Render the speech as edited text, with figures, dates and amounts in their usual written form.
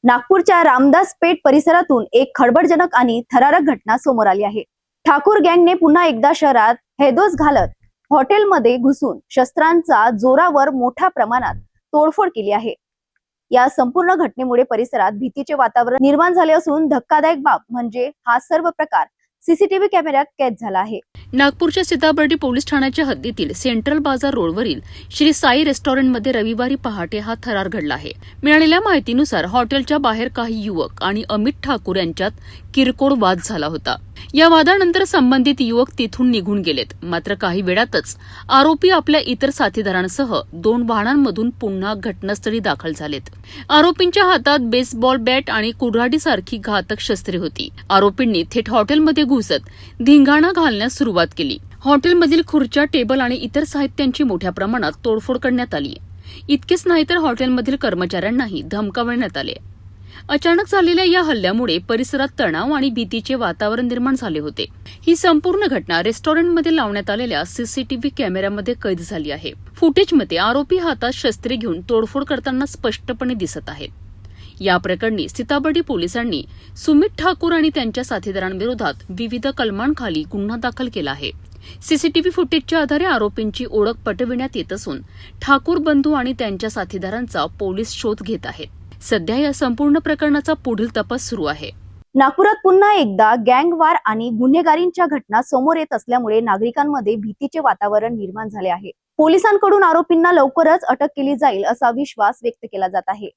नागपूरच्या रामदास पेठ परिसरातून एक खळबळजनक आणि थरारक घटना समोर आली आहे। ठाकूर गँगने पुन्हा एकदा शहरात हैदोस घालत हॉटेलमध्ये घुसून शस्त्रांचा जोरावर मोठ्या प्रमाणात तोडफोड केली आहे। या संपूर्ण घटनेमुळे परिसरात भीतीचे वातावरण निर्माण झाले असून धक्कादायक बाब म्हणजे हा सर्व प्रकार सीसीटीव्ही कॅमेऱ्यात कैद झाला आहे। नागपूरच्या सीताबर्डी पोलीस ठाण्याच्या हद्दीतील सेंट्रल बाजार रोडवरील श्री साई रेस्टॉरंटमध्ये रविवारी पहाटे हा थरार घडला आहे। मिळालेल्या माहितीनुसार हॉटेलच्या बाहेर काही युवक आणि अमित ठाकूर यांच्यात किरकोळ वाद झाला होता। या वादानंतर संबंधित युवक तिथून निघून गेलेत। मात्र काही वेळातच आरोपी आपल्या इतर साथीदारांसह 2 वाहनांमधून पुन्हा घटनास्थळी दाखल झालेत। आरोपींच्या हातात बेसबॉल बॅट आणि कुऱ्हाडीसारखी घातक शस्त्रे होती। आरोपींनी थेट हॉटेलमध्ये घुसत धिंगाणा घालण्यास सुरुवात केली। हॉटेलमधील खुर्च्या, टेबल आणि इतर साहित्यांची मोठ्या प्रमाणात तोडफोड करण्यात आली। इतकेच नाही तर हॉटेलमधील कर्मचाऱ्यांनाही धमकावण्यात आले। अचानक झालेल्या या हल्ल्यामुळे परिसरात तणाव आणि भीतीचे वातावरण निर्माण झाले होते। ही संपूर्ण घटना रेस्टॉरंटमध्ये लावण्यात आलेल्या सीसीटीव्ही कॅमेऱ्यामध्ये कैद झाली आहे। फुटेजमध्ये आरोपी हातात शस्त्रे घेऊन तोडफोड करताना स्पष्टपणे दिसत आहेत। या प्रकरणी सीताबर्डी पोलिसांनी सुमित ठाकूर आणि त्यांच्या साथीदारांविरोधात विविध कलमांखाली गुन्हा दाखल केला आहे। सीसीटीव्ही फुटेजच्या आधारे आरोपींची ओळख पटविण्यात येत असून ठाकूर बंधू आणि त्यांच्या साथीदारांचा पोलीस शोध घेत आहेत। सध्या या संपूर्ण प्रकरणाचा पुढील तपास सुरू आहे। नागपुरात पुन्हा एकदा गँगवार आणि गुन्हेगारींच्या घटना समोर येत असल्यामुळे नागरिकांमध्ये भीतीचे वातावरण निर्माण झाले आहे। पोलिसांकडून आरोपींना लवकरच अटक केली जाईल असा विश्वास व्यक्त केला जात आहे।